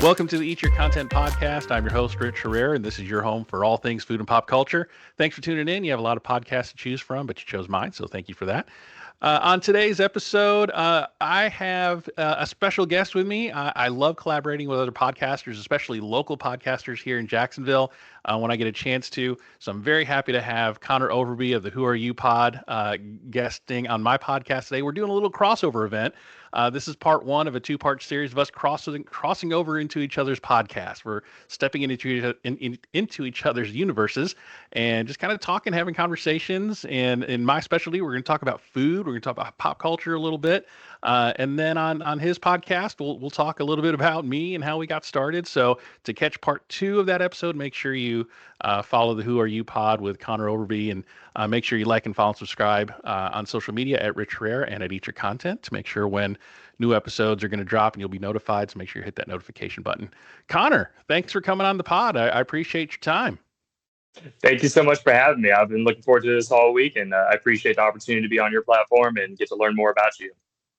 Welcome to the Eat Your Content podcast. I'm your host, Rich Herrera, and this is your home for all things food and pop culture. Thanks for tuning in. You have a lot of podcasts to choose from, but you chose mine, so thank you for that. On today's episode, I have a special guest with me. I love collaborating with other podcasters, especially local podcasters here in Jacksonville, when I get a chance to. So I'm very happy to have Connor Overbay of the Who Are You Pod guesting on my podcast today. We're doing a little crossover event. This is part one of a two-part series of us crossing over into each other's podcasts. We're stepping into each other's universes and just kind of talking, having conversations. And in my specialty, we're going to talk about food. We're going to talk about pop culture a little bit. And then on his podcast, we'll talk a little bit about me and how we got started. So to catch part two of that episode, make sure you follow the Who Are You Pod with Connor Overbay, and make sure you like and follow and subscribe on social media at Rich Herrera and at Eat Your Content to make sure when new episodes are going to drop and you'll be notified. So make sure you hit that notification button. Connor, thanks for coming on the pod. I appreciate your time. Thank you so much for having me. I've been looking forward to this all week, and I appreciate the opportunity to be on your platform and get to learn more about you.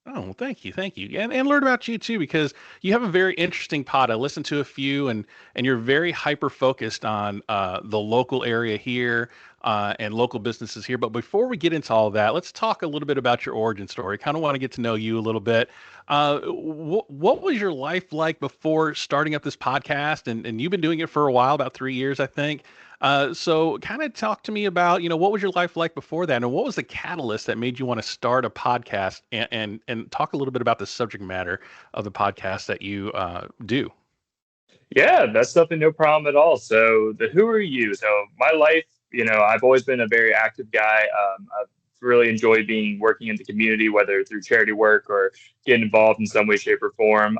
Oh, well, thank you. And learn about you too, because you have a very interesting pod. I listened to a few, and you're very hyper focused on the local area here and local businesses here. But before we get into all of that, let's talk a little bit about your origin story. Kind of want to get to know you a little bit. What was your life like before starting up this podcast? And you've been doing it for a while, about 3 years, I think. So kind of talk to me about, what was your life like before that? And what was the catalyst that made you want to start a podcast, and talk a little bit about the subject matter of the podcast that you do? Yeah, that's nothing, no problem at all. So Who Are You? So my life, I've always been a very active guy. I've really enjoyed working in the community, whether through charity work or getting involved in some way, shape, or form.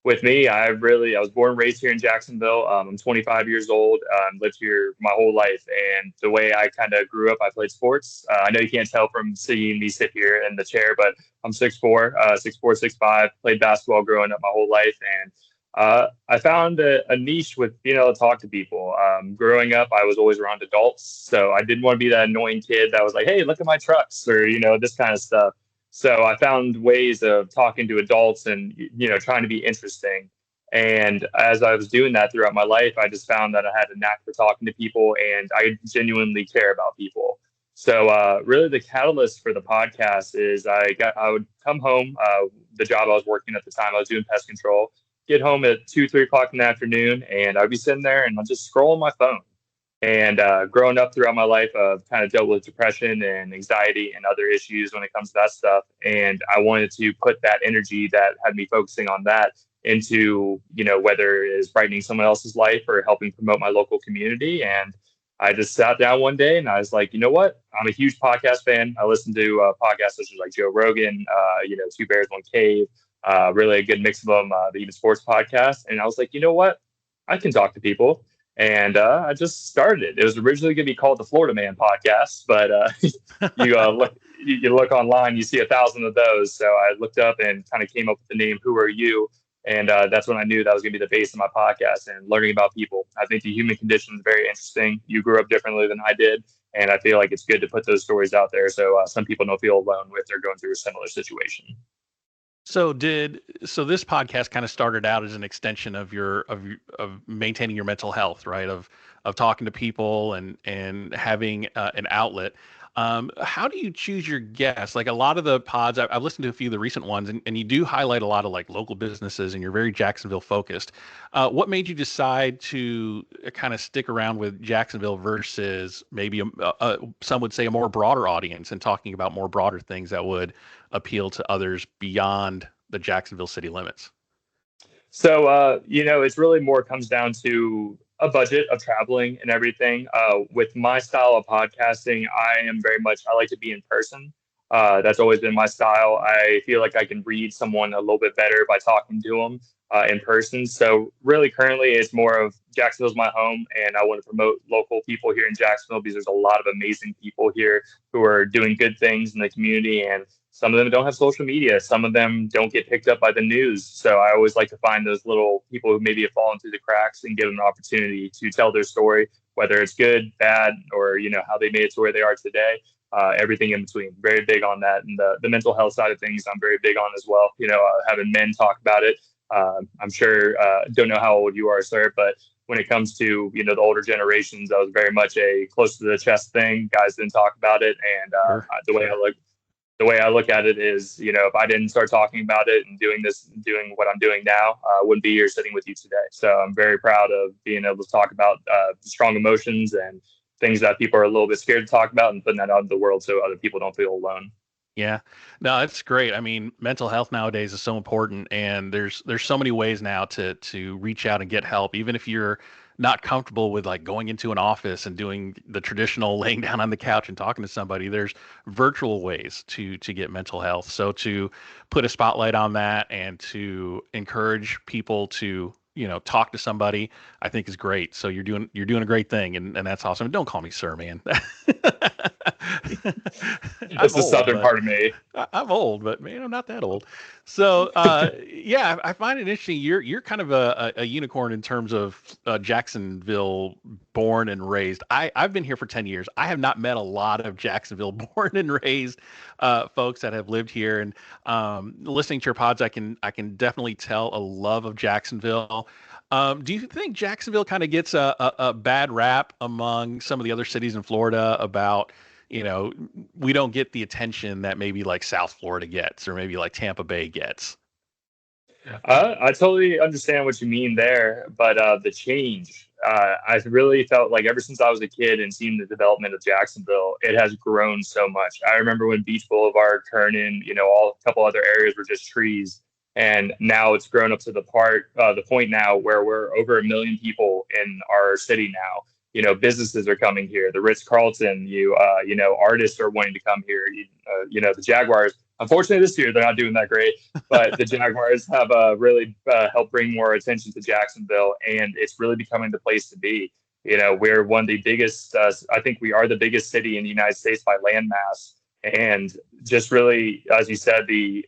With me, I was born and raised here in Jacksonville. I'm 25 years old. Lived here my whole life. And the way I kind of grew up, I played sports. I know you can't tell from seeing me sit here in the chair, but I'm 6'4", 6'5", played basketball growing up my whole life. And I found a niche with being able to talk to people. Growing up, I was always around adults. So I didn't want to be that annoying kid that was like, hey, look at my trucks, or, this kind of stuff. So I found ways of talking to adults and, trying to be interesting. And as I was doing that throughout my life, I just found that I had a knack for talking to people, and I genuinely care about people. So really the catalyst for the podcast is I would come home, the job I was working at the time, I was doing pest control, get home at 2-3 o'clock in the afternoon, and I'd be sitting there and I'm just scrolling my phone. And growing up throughout my life, I've kind of dealt with depression and anxiety and other issues when it comes to that stuff. And I wanted to put that energy that had me focusing on that into, whether it is brightening someone else's life or helping promote my local community. And I just sat down one day and I was like, you know what? I'm a huge podcast fan. I listen to podcasts such as like Joe Rogan, Two Bears, One Cave, really a good mix of them, the Even Sports podcast. And I was like, you know what? I can talk to people. And I just started it. It was originally going to be called the Florida Man Podcast, but you look online, you see 1,000 of those. So I looked up and kind of came up with the name Who Are You? And that's when I knew that was going to be the base of my podcast and learning about people. I think the human condition is very interesting. You grew up differently than I did, and I feel like it's good to put those stories out there so some people don't feel alone if they're going through a similar situation. So this podcast kind of started out as an extension of of maintaining your mental health, right? Of talking to people and having an outlet. How do you choose your guests? Like a lot of the pods, I've listened to a few of the recent ones, and you do highlight a lot of like local businesses, and you're very Jacksonville focused. What made you decide to kind of stick around with Jacksonville versus maybe some would say a more broader audience and talking about more broader things that would appeal to others beyond the Jacksonville city limits? So, it's really more comes down to a budget of traveling and everything. With my style of podcasting, I like to be in person. That's always been my style. I feel like I can read someone a little bit better by talking to them in person. So really currently it's more of Jacksonville's my home, and I want to promote local people here in Jacksonville because there's a lot of amazing people here who are doing good things in the community, and some of them don't have social media. Some of them don't get picked up by the news. So I always like to find those little people who maybe have fallen through the cracks and give them an opportunity to tell their story, whether it's good, bad, or, how they made it to where they are today. Everything in between. Very big on that. And the mental health side of things, I'm very big on as well. Having men talk about it. I'm sure, don't know how old you are, sir, but when it comes to, the older generations, that was very much a close to the chest thing. Guys didn't talk about it. And Sure, the way I sure. look, the way I look at it is, if I didn't start talking about it and doing what I'm doing now, I wouldn't be here sitting with you today. So I'm very proud of being able to talk about strong emotions and things that people are a little bit scared to talk about and putting that out in the world so other people don't feel alone. Yeah. No, it's great. I mean, mental health nowadays is so important, and there's so many ways now to reach out and get help, even if you're not comfortable with like going into an office and doing the traditional laying down on the couch and talking to somebody. There's virtual ways to get mental health. So to put a spotlight on that and to encourage people to, talk to somebody, I think is great. So you're doing a great thing, and that's awesome. And don't call me sir, man. I'm It's the old, southern but part of me. I'm old, but man, I'm not that old. So, yeah, I find it interesting. You're kind of a unicorn in terms of Jacksonville born and raised. I've been here for 10 years. I have not met a lot of Jacksonville born and raised folks that have lived here. And listening to your pods, I can definitely tell a love of Jacksonville. Do you think Jacksonville kind of gets a bad rap among some of the other cities in Florida about, you know, we don't get the attention that maybe like South Florida gets or maybe like Tampa Bay gets? I totally understand what you mean there, but the change, I really felt like ever since I was a kid and seeing the development of Jacksonville, it has grown so much. I remember when Beach Boulevard, Kernan, all a couple other areas were just trees, and now it's grown up to the point now where we're over 1 million people in our city now. Businesses are coming here. The Ritz Carlton, artists are wanting to come here. The Jaguars. Unfortunately, this year they're not doing that great, but the Jaguars have really helped bring more attention to Jacksonville, and it's really becoming the place to be. We're one of the biggest. I think we are the biggest city in the United States by landmass, and just really, as you said, the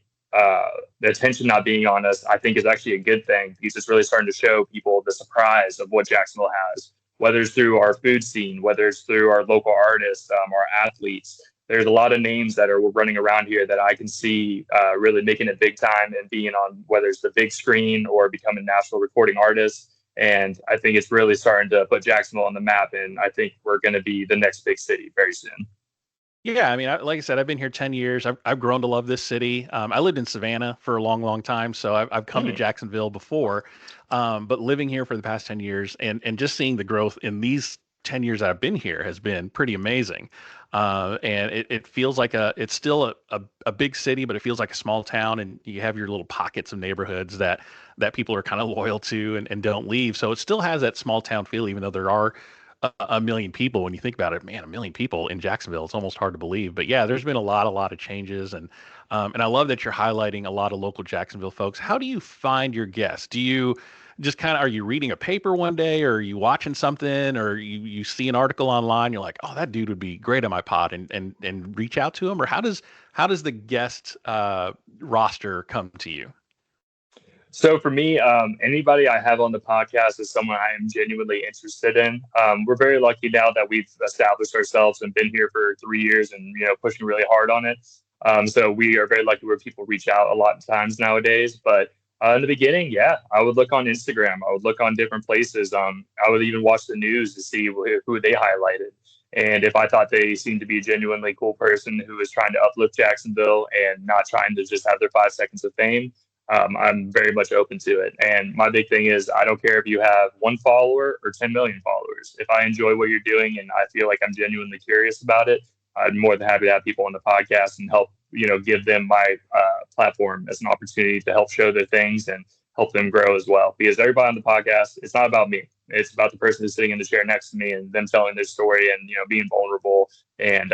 attention not being on us, I think, is actually a good thing because it's really starting to show people the surprise of what Jacksonville has, whether it's through our food scene, whether it's through our local artists, our athletes. There's a lot of names that are running around here that I can see really making it big time and being on whether it's the big screen or becoming national recording artists. And I think it's really starting to put Jacksonville on the map. And I think we're going to be the next big city very soon. Yeah, I mean, like I said, I've been here 10 years. I've grown to love this city. I lived in Savannah for a long, long time, so I've come to Hmm. Jacksonville before. But living here for the past 10 years and just seeing the growth in these 10 years that I've been here has been pretty amazing. And it feels like it's still a big city, but it feels like a small town, and you have your little pockets of neighborhoods that people are kind of loyal to and don't leave. So it still has that small town feel, even though there are a million people. When you think about it, man, 1 million people in Jacksonville, it's almost hard to believe. But yeah, there's been a lot of changes, and I love that you're highlighting a lot of local Jacksonville folks. How do you find your guests? Do you just kind of, are you reading a paper one day, or are you watching something, or you see an article online, you're like, oh, that dude would be great on my pod, and reach out to him? Or how does the guest roster come to you? So for me, anybody I have on the podcast is someone I am genuinely interested in. We're very lucky now that we've established ourselves and been here for 3 years and pushing really hard on it. So we are very lucky where people reach out a lot of times nowadays. But in the beginning, yeah, I would look on Instagram. I would look on different places. I would even watch the news to see who they highlighted. And if I thought they seemed to be a genuinely cool person who was trying to uplift Jacksonville and not trying to just have their 5 seconds of fame, I'm very much open to it. And my big thing is I don't care if you have one follower or 10 million followers. If I enjoy what you're doing and I feel like I'm genuinely curious about it, I'm more than happy to have people on the podcast and help, give them my platform as an opportunity to help show their things and help them grow as well. Because everybody on the podcast, it's not about me. It's about the person who's sitting in the chair next to me and them telling their story and, being vulnerable and,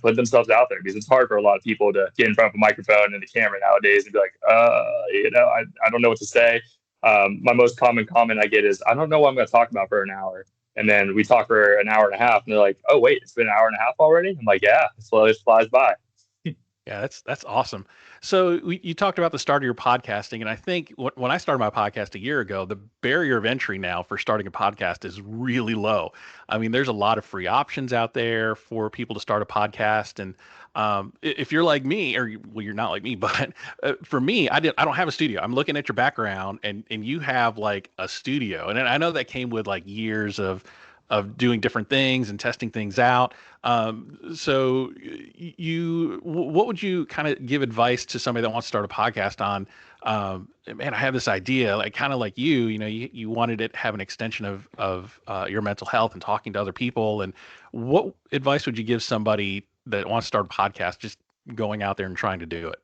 put themselves out there, because it's hard for a lot of people to get in front of a microphone and the camera nowadays and be like, I don't know what to say. My most common comment I get is, I don't know what I'm going to talk about for an hour. And then we talk for an hour and a half and they're like, oh, wait, it's been an hour and a half already. I'm like, yeah, it flies by. Yeah, that's awesome. So you talked about the start of your podcasting, and I think when I started my podcast a year ago, the barrier of entry now for starting a podcast is really low. I mean, there's a lot of free options out there for people to start a podcast, and If you're like me, well, you're not like me, but for me, I don't have a studio. I'm looking at your background, and you have like a studio, and I know that came with like years of doing different things and testing things out. So what would you kind of give advice to somebody that wants to start a podcast on? Man, I have this idea, like kind of like you wanted it to have an extension of your mental health and talking to other people. And what advice would you give somebody that wants to start a podcast, just going out there and trying to do it?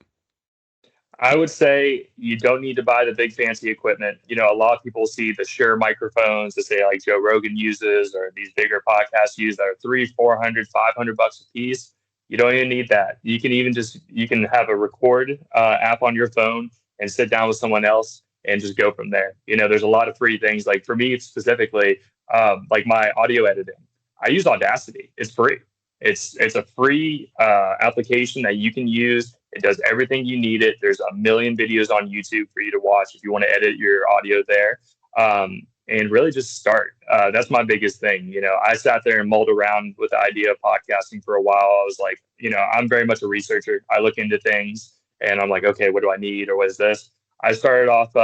I would say you don't need to buy the big fancy equipment. A lot of people see the Shure microphones that say like Joe Rogan uses or these bigger podcasts use that are 300, 400, $500 a piece. You don't even need that. You can have a record app on your phone and sit down with someone else and just go from there. There's a lot of free things. Like for me specifically, like my audio editing, I use Audacity. It's free. It's a free application that you can use. It does everything you need it. There's a million videos on YouTube for you to watch if you want to edit your audio there. And really just start. That's my biggest thing. I sat there and mulled around with the idea of podcasting for a while. I was like, I'm very much a researcher. I look into things and I'm like, okay, what do I need or what is this? I started off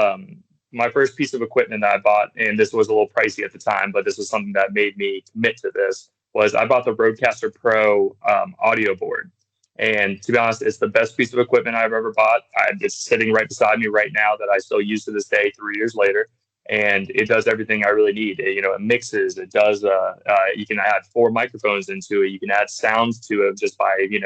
my first piece of equipment that I bought, and this was a little pricey at the time, but this was something that made me commit to this, was I bought the Rodecaster Pro audio board. And to be honest, it's the best piece of equipment I've ever bought. It's sitting right beside me right now that I still use to this day, 3 years later. And it does everything I really need. It mixes. It does. You can add 4 microphones into it. You can add sounds to it just by a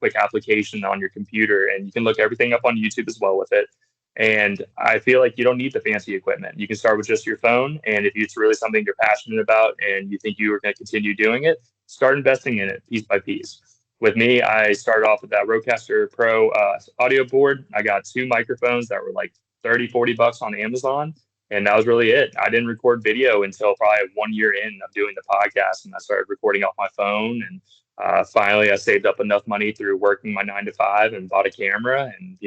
quick application on your computer, and you can look everything up on YouTube as well with it. And I feel like you don't need the fancy equipment. You can start with just your phone, and if it's really something you're passionate about and you think you are going to continue doing it, start investing in it piece by piece. With me, I started off with that Rodecaster Pro audio board. I got 2 microphones that were like 30, $40 on Amazon. And that was really it. I didn't record video until probably 1 year in of doing the podcast. And I started recording off my phone. And finally, I saved up enough money through working my 9 to 5 and bought a camera. And,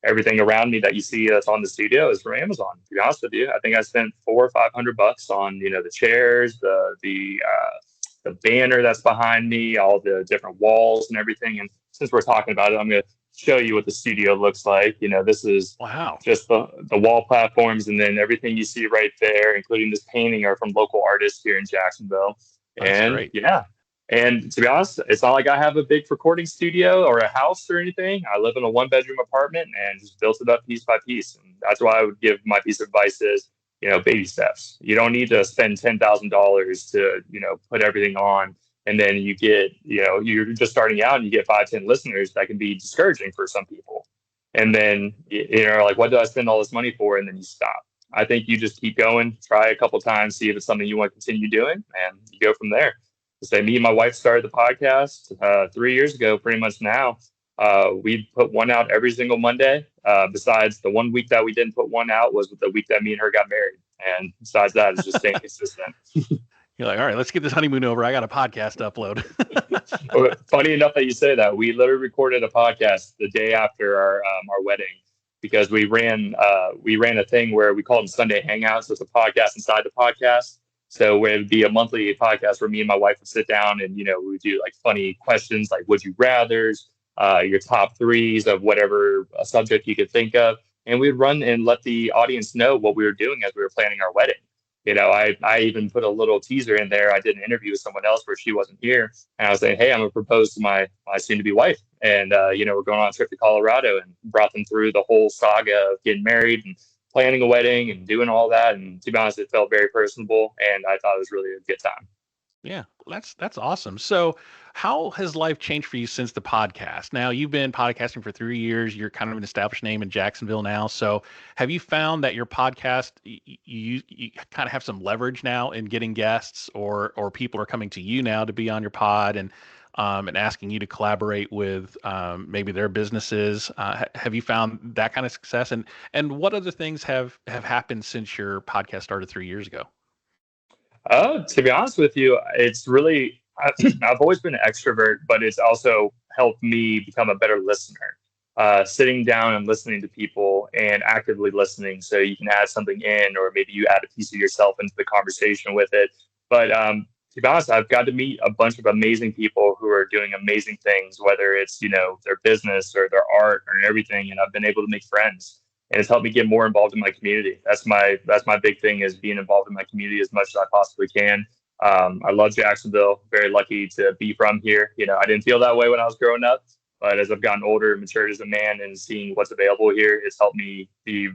everything around me that you see that's on the studio is from Amazon. To be honest with you, I think I spent $400 or $500 on, the chairs, the banner that's behind me, all the different walls and everything. And since we're talking about it, I'm going to show you what the studio looks like. This is Wow. Just the wall platforms, and then everything you see right there, including this painting, are from local artists here in Jacksonville. That's great. Yeah. And to be honest, it's not like I have a big recording studio or a house or anything. I live in a 1-bedroom apartment and just built it up piece by piece. And that's why I would give my piece of advice is, baby steps. You don't need to spend $10,000 to, put everything on. And then you get, you're just starting out and you get 5, 10 listeners. That can be discouraging for some people. And then, like, what do I spend all this money for? And then you stop. I think you just keep going, try a couple times, see if it's something you want to continue doing, and you go from there. Say, me and my wife started the podcast 3 years ago, pretty much now. We put one out every single Monday. Besides the 1 week that we didn't put one out was the week that me and her got married. And besides that, it's just staying consistent. You're like, all right, let's get this honeymoon over. I got a podcast to upload. Funny enough that you say that. We literally recorded a podcast the day after our wedding, because we ran a thing where we called them Sunday Hangouts. So it's a podcast inside the podcast. So it would be a monthly podcast where me and my wife would sit down and, we would do like funny questions like would you rathers, your top 3s of whatever subject you could think of. And we'd run and let the audience know what we were doing as we were planning our wedding. I even put a little teaser in there. I did an interview with someone else where she wasn't here. And I was saying, hey, I'm going to propose to my soon-to-be wife. And, we're going on a trip to Colorado, and brought them through the whole saga of getting married and planning a wedding and doing all that. And to be honest, it felt very personable, and I thought it was really a good time. Yeah, that's awesome. So how has life changed for you since the podcast? Now, you've been podcasting for 3 years. You're kind of an established name in Jacksonville now. So have you found that your podcast, you kind of have some leverage now in getting guests, or people are coming to you now to be on your pod and asking you to collaborate with maybe their businesses? Have you found that kind of success? And what other things have happened since your podcast started 3 years ago? To be honest with you, it's really, I've always been an extrovert, but it's also helped me become a better listener. Sitting down and listening to people and actively listening, so you can add something in, or maybe you add a piece of yourself into the conversation with it. But to to be honest, I've got to meet a bunch of amazing people who are doing amazing things, whether it's, their business or their art or everything. And I've been able to make friends, and it's helped me get more involved in my community. That's my big thing, is being involved in my community as much as I possibly can. I love Jacksonville. Very lucky to be from here. I didn't feel that way when I was growing up, but as I've gotten older and matured as a man and seeing what's available here, it's helped me be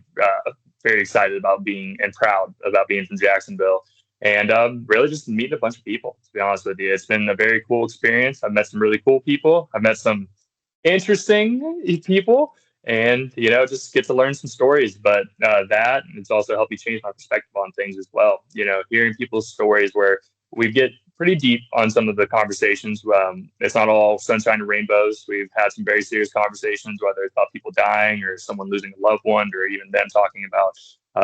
very excited about being and proud about being from Jacksonville. And really just meeting a bunch of people, to be honest with you. It's been a very cool experience. I've met some really cool people. I've met some interesting people, and just get to learn some stories. But that it's also helped me change my perspective on things as well. Hearing people's stories where we get pretty deep on some of the conversations. It's not all sunshine and rainbows. We've had some very serious conversations, whether it's about people dying or someone losing a loved one, or even them talking about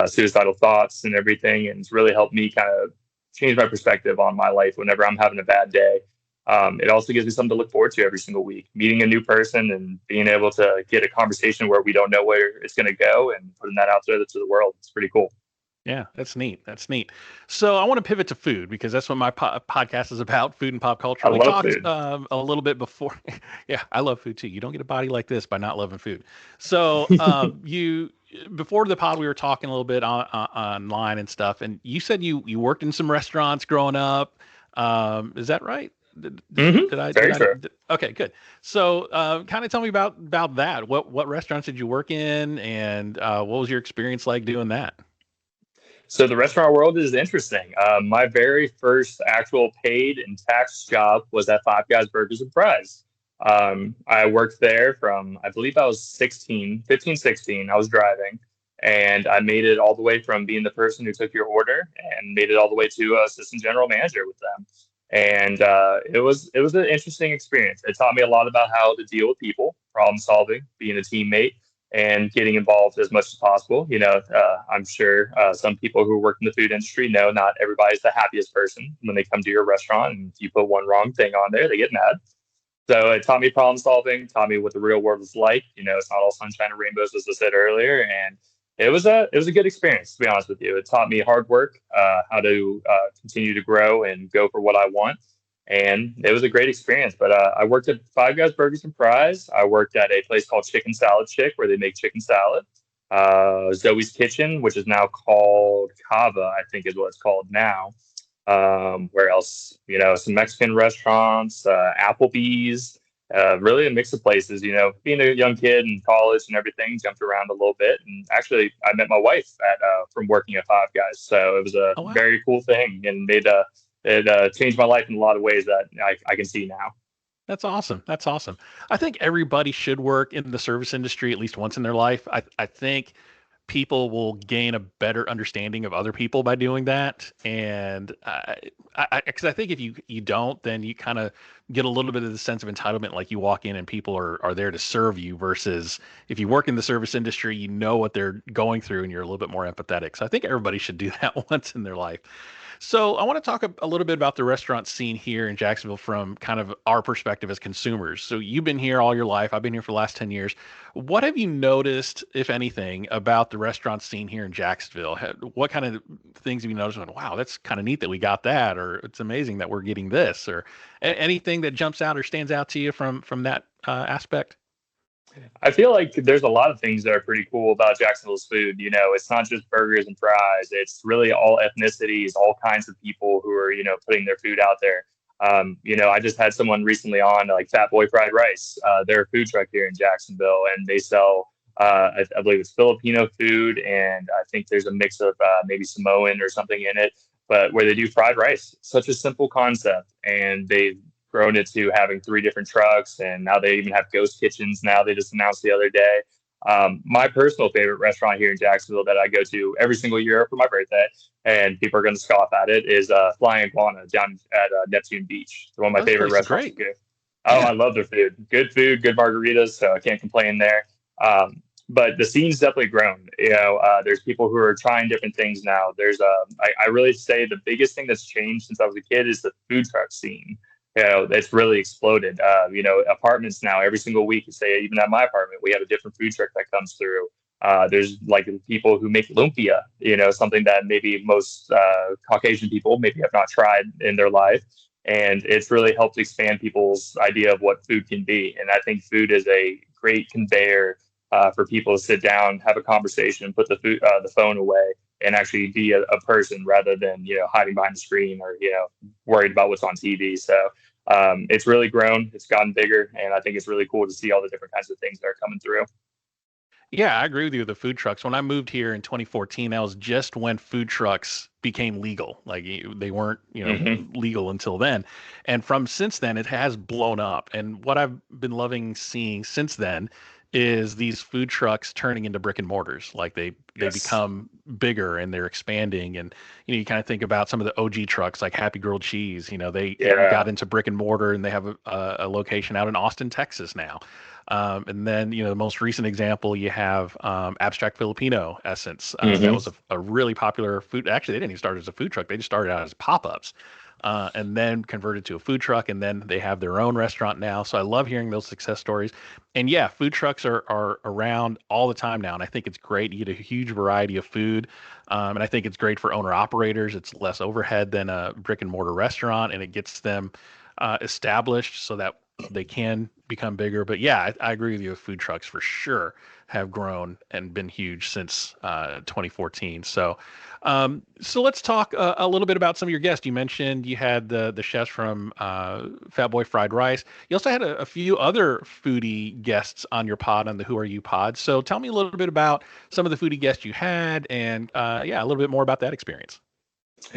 suicidal thoughts and everything. And it's really helped me kind of change my perspective on my life whenever I'm having a bad day. It also gives me something to look forward to every single week, meeting a new person and being able to get a conversation where we don't know where it's going to go and putting that out there to the world. It's pretty cool. Yeah, that's neat. That's neat. So I want to pivot to food, because that's what my podcast is about, food and pop culture. I We love talked food. a little bit before. Yeah, I love food too. You don't get a body like this by not loving food. So you before the pod, we were talking a little bit online and stuff, and you said you worked in some restaurants growing up. Is that right? Very true. Okay, good. So, kind of tell me about that. What restaurants did you work in, and what was your experience like doing that? So the restaurant world is interesting. My very first actual paid and taxed job was at Five Guys Burgers and Fries. I worked there from, I believe I was 15, 16. I was driving, and I made it all the way from being the person who took your order and made it all the way to assistant general manager with them. And it was an interesting experience. It taught me a lot about how to deal with people, problem solving, being a teammate, and getting involved as much as possible. I'm sure some people who work in the food industry know not everybody's the happiest person when they come to your restaurant, and if you put one wrong thing on there, they get mad. So it taught me problem solving, taught me what the real world is like. It's not all sunshine and rainbows, as I said earlier, and it was a good experience, to be honest with you. It taught me hard work, how to continue to grow and go for what I want. And it was a great experience. But I worked at Five Guys Burgers and Fries. I worked at a place called Chicken Salad Chick, where they make chicken salad. Zoe's Kitchen, which is now called Cava, I think is what it's called now. Where else? Some Mexican restaurants, Applebee's, really a mix of places. Being a young kid in college and everything, jumped around a little bit. And actually, I met my wife from working at Five Guys. So it was a Oh, wow. very cool thing, and it changed my life in a lot of ways that I can see now. That's awesome. That's awesome. I think everybody should work in the service industry at least once in their life. I think people will gain a better understanding of other people by doing that. And because I think if you don't, then you kind of get a little bit of the sense of entitlement, like you walk in and people are there to serve you, versus if you work in the service industry, you know what they're going through and you're a little bit more empathetic. So I think everybody should do that once in their life. So I want to talk a little bit about the restaurant scene here in Jacksonville from kind of our perspective as consumers. So you've been here all your life. I've been here for the last 10 years. What have you noticed, if anything, about the restaurant scene here in Jacksonville? What kind of things have you noticed? Wow, that's kind of neat that we got that, or it's amazing that we're getting this, or anything that jumps out or stands out to you from that aspect? I feel like there's a lot of things that are pretty cool about Jacksonville's food. It's not just burgers and fries. It's really all ethnicities, all kinds of people who are, putting their food out there. I just had someone recently on, like Fat Boy Fried Rice. They're a food truck here in Jacksonville, and they sell, I believe it's Filipino food, and I think there's a mix of maybe Samoan or something in it, but where they do fried rice. Such a simple concept, and they've grown it to having 3 different trucks, and now they even have ghost kitchens. Now they just announced the other day. My personal favorite restaurant here in Jacksonville that I go to every single year for my birthday, and people are going to scoff at it, is Flying Iguana down at Neptune Beach. It's one of my Oh, this favorite place is restaurants. great. Oh, Yeah. I love their food. Good food, good margaritas, so I can't complain there. But the scene's definitely grown. There's people who are trying different things now. I really say the biggest thing that's changed since I was a kid is the food truck scene. It's really exploded. Apartments now, every single week, you say, even at my apartment, we have a different food truck that comes through. There's like people who make lumpia, something that maybe most Caucasian people maybe have not tried in their life. And it's really helped expand people's idea of what food can be. And I think food is a great conveyor for people to sit down, have a conversation, put the phone away, and actually be a person rather than hiding behind the screen or worried about what's on TV. So it's really grown, it's gotten bigger, and I think it's really cool to see all the different kinds of things that are coming through. Yeah, I agree with you with the food trucks. When I moved here in 2014, that was just when food trucks became legal. Like they weren't, Hmm. legal until then. And from since then, it has blown up. And what I've been loving seeing since then is these food trucks turning into brick and mortars. Like they Yes. become bigger and they're expanding. And you kind of think about some of the OG trucks like Happy Grilled Cheese. They got Yeah. into brick and mortar, and they have a location out in Austin, Texas now. And then, the most recent example, you have Abstract Filipino Essence. That Hmm. was a really popular food. Actually, they didn't even start as a food truck. They just started out as pop-ups, and then converted to a food truck. And then they have their own restaurant now. So I love hearing those success stories. And yeah, food trucks are around all the time now. And I think it's great. You get a huge variety of food. And I think it's great for owner operators. It's less overhead than a brick and mortar restaurant, and it gets them established so that they can become bigger. But yeah, I agree with you. Food trucks for sure have grown and been huge since 2014. So let's talk a little bit about some of your guests. You mentioned you had the chefs from Fat Boy Fried Rice. You also had a few other foodie guests on your pod, on the Who Are You pod. So tell me a little bit about some of the foodie guests you had, and yeah, a little bit more about that experience.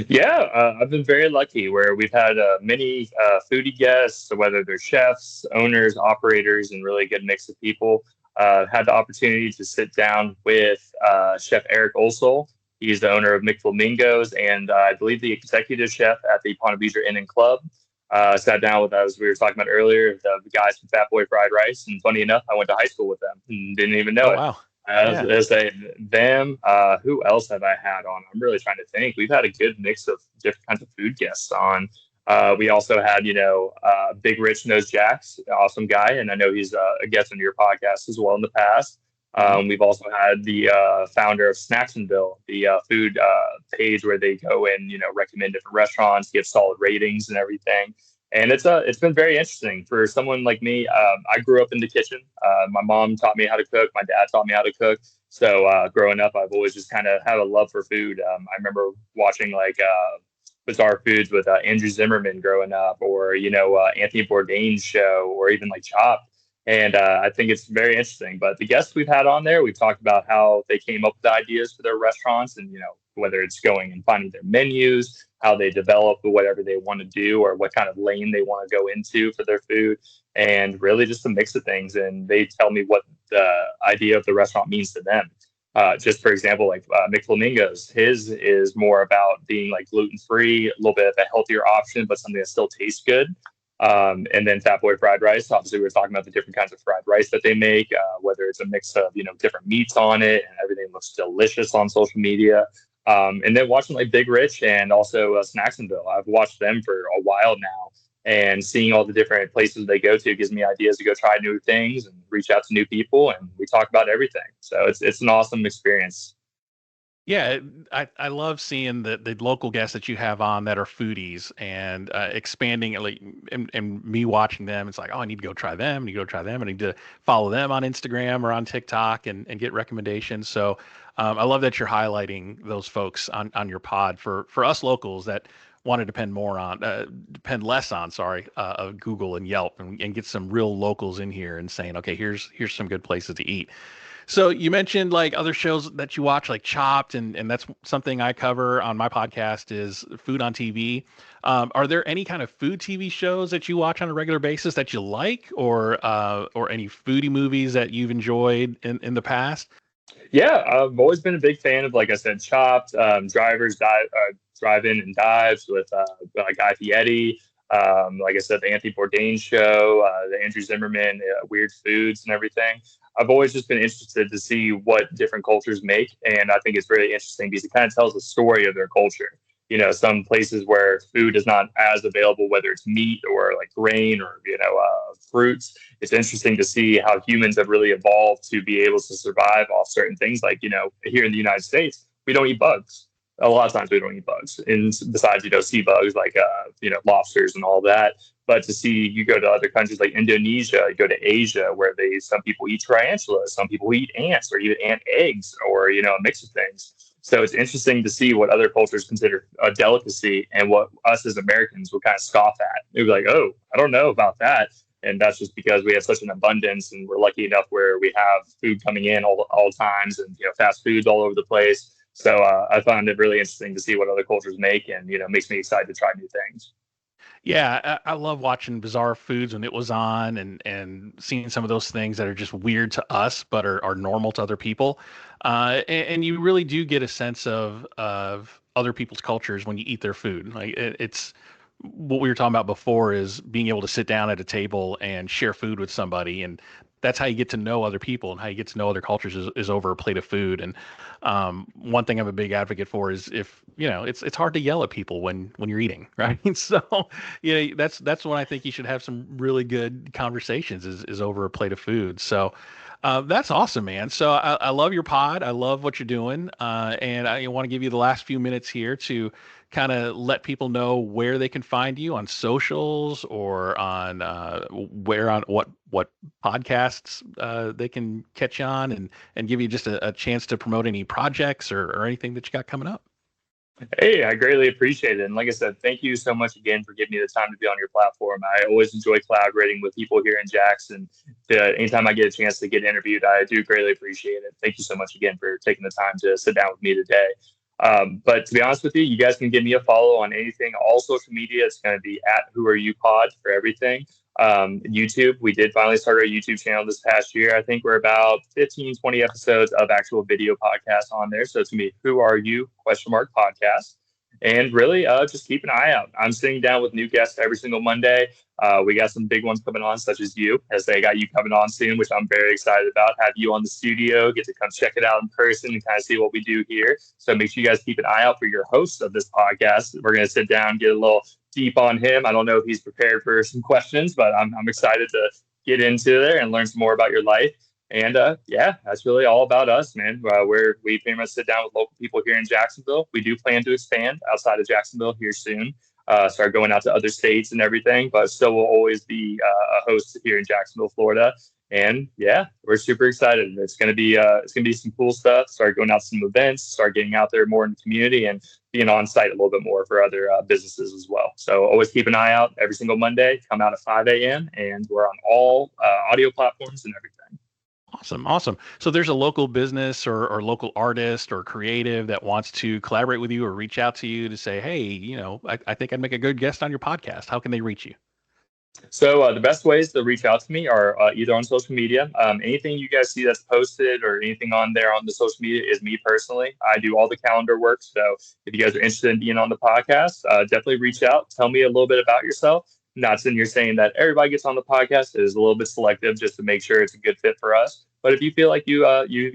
Yeah, I've been very lucky where we've had many foodie guests, whether they're chefs, owners, operators, and really good mix of people. Had the opportunity to sit down with Chef Eric Olsol. He's the owner of McFlamingos and I believe the executive chef at the Ponte Vedra Inn and Club. Sat down with, as we were talking about earlier, the guys from Fat Boy Fried Rice. And funny enough, I went to high school with them and didn't even know Oh it. wow, As, yeah. as they, them, who else have I had on? I'm really trying to think. We've had a good mix of different kinds of food guests on. We also had, Big Rich Knows Jax, awesome guy, and I know he's a guest on your podcast as well in the past. Mhm. We've also had the founder of Snacksonville, the food page where they go and recommend different restaurants, give solid ratings and everything. And it's been very interesting for someone like me. I grew up in the kitchen. My mom taught me how to cook. My dad taught me how to cook. So growing up, I've always just kind of had a love for food. I remember watching like Bizarre Foods with Andrew Zimmerman growing up, or Anthony Bourdain's show, or even like Chopped. And I think it's very interesting. But the guests we've had on there, we've talked about how they came up with the ideas for their restaurants, and whether it's going and finding their menus, how they develop whatever they want to do, or what kind of lane they want to go into for their food, and really just a mix of things. And they tell me what the idea of the restaurant means to them. Just for example, like McFlamingos, his is more about being like gluten free, a little bit of a healthier option, but something that still tastes good. And then Fat Boy Fried Rice. Obviously, we are talking about the different kinds of fried rice that they make, whether it's a mix of different meats on it, and everything looks delicious on social media. And then watching like Big Rich and also Snacksonville, I've watched them for a while now, and seeing all the different places they go to gives me ideas to go try new things and reach out to new people, and we talk about everything. So it's an awesome experience. Yeah, I love seeing the local guests that you have on that are foodies, and expanding it, like, and me watching them. It's like, oh, I need to go try them. I need to go try them. I need to follow them on Instagram or on TikTok and get recommendations. So I love that you're highlighting those folks on your pod for us locals that want to depend less on, sorry, Google and Yelp, and get some real locals in here and saying, okay, here's some good places to eat. So you mentioned like other shows that you watch, like Chopped, and that's something I cover on my podcast is food on TV. Are there any kind of food TV shows that you watch on a regular basis that you like, or any foodie movies that you've enjoyed in the past? Yeah, I've always been a big fan of, like I said, Chopped, Drive In and Dives with Guy Fieri. Like I said, the Anthony Bourdain show, the Andrew Zimmerman, Weird Foods and everything. I've always just been interested to see what different cultures make. And I think it's really interesting because it kind of tells the story of their culture. some places where food is not as available, whether it's meat or like grain or, fruits. It's interesting to see how humans have really evolved to be able to survive off certain things. Like, here in the United States, we don't eat bugs. A lot of times we don't eat bugs, and besides, sea bugs like, lobsters and all that. But to see, you go to other countries like Indonesia, you go to Asia, where some people eat tarantulas, some people eat ants or even ant eggs, or, a mix of things. So it's interesting to see what other cultures consider a delicacy and what us as Americans would kind of scoff at. They'd be like, oh, I don't know about that. And that's just because we have such an abundance, and we're lucky enough where we have food coming in all times, and, fast foods all over the place. So I found it really interesting to see what other cultures make, and, makes me excited to try new things. Yeah, I love watching Bizarre Foods when it was on, and seeing some of those things that are just weird to us but are normal to other people. And you really do get a sense of other people's cultures when you eat their food. Like it's what we were talking about before, is being able to sit down at a table and share food with somebody, and that's how you get to know other people, and how you get to know other cultures is over a plate of food. And one thing I'm a big advocate for is, if it's hard to yell at people when you're eating, right? So that's when I think you should have some really good conversations, is over a plate of food. So that's awesome, man. So I love your pod. I love what you're doing, and I want to give you the last few minutes here to kind of let people know where they can find you on socials, or on what podcasts they can catch you on, and give you just a chance to promote any projects or anything that you got coming up. Hey, I greatly appreciate it. And like I said, thank you so much again for giving me the time to be on your platform. I always enjoy collaborating with people here in Jackson. Anytime I get a chance to get interviewed, I do greatly appreciate it. Thank you so much again for taking the time to sit down with me today. But to be honest with you guys can give me a follow on anything, all social media. It's going to be at Who Are You Pod for everything. YouTube, we did finally start our YouTube channel this past year. I think we're about 15-20 episodes of actual video podcasts on there. So it's gonna be Who Are You podcast. And really, just keep an eye out. I'm sitting down with new guests every single Monday. We got some big ones coming on, such as you, as they got you coming on soon, which I'm very excited about. Have you on the studio, get to come check it out in person and kind of see what we do here. So make sure you guys keep an eye out for your host of this podcast. We're going to sit down, get a little deep on him. I don't know if he's prepared for some questions, but I'm excited to get into there and learn some more about your life. And that's really all about us, man. We pretty much sit down with local people here in Jacksonville. We do plan to expand outside of Jacksonville here soon. Start going out to other states and everything, but still will always be a host here in Jacksonville, Florida. And we're super excited. It's gonna be some cool stuff. Start going out to some events. Start getting out there more in the community, and being on site a little bit more for other businesses as well. So always keep an eye out every single Monday. Come out at 5 a.m. and we're on all audio platforms and everything. Awesome. So there's a local business or local artist or creative that wants to collaborate with you or reach out to you to say, hey, I think I'd make a good guest on your podcast. How can they reach you? So the best ways to reach out to me are either on social media. Anything you guys see that's posted or anything on there on the social media is me personally. I do all the calendar work. So if you guys are interested in being on the podcast, definitely reach out. Tell me a little bit about yourself. Not sitting here saying that everybody gets on the podcast. It is a little bit selective just to make sure it's a good fit for us. But if you feel like you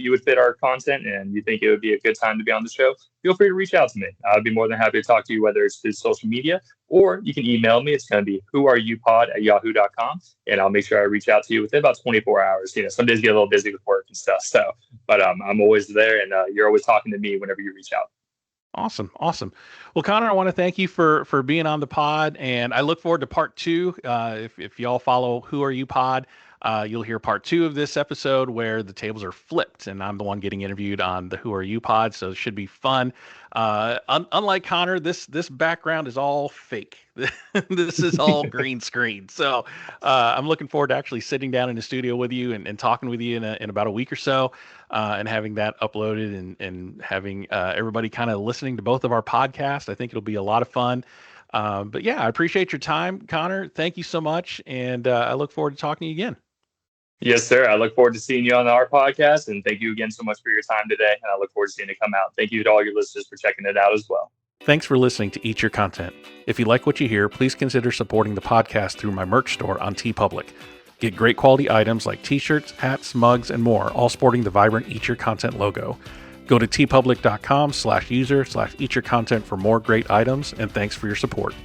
would fit our content and you think it would be a good time to be on the show, feel free to reach out to me. I'd be more than happy to talk to you, whether it's through social media or you can email me. It's going to be whoareyoupod@yahoo.com, and I'll make sure I reach out to you within about 24 hours. Some days get a little busy with work and stuff. So, but I'm always there, and you're always talking to me whenever you reach out. Awesome. Well, Connor, I want to thank you for being on the pod, and I look forward to part 2. If y'all follow Who Are You Pod, you'll hear part 2 of this episode where the tables are flipped, and I'm the one getting interviewed on the Who Are You Pod, so it should be fun. Unlike Connor, this background is all fake. This is all green screen. So I'm looking forward to actually sitting down in the studio with you and talking with you in about a week or so, and having that uploaded and having everybody kind of listening to both of our podcasts. I think it'll be a lot of fun. But yeah, I appreciate your time, Connor. Thank you so much. And I look forward to talking to you again. Yes, sir. I look forward to seeing you on our podcast. And thank you again so much for your time today. And I look forward to seeing it come out. Thank you to all your listeners for checking it out as well. Thanks for listening to Eat Your Content. If you like what you hear, please consider supporting the podcast through my merch store on TeePublic. Get great quality items like t-shirts, hats, mugs, and more, all sporting the vibrant Eat Your Content logo. Go to tpublic.com/user/eatyourcontent for more great items, and thanks for your support.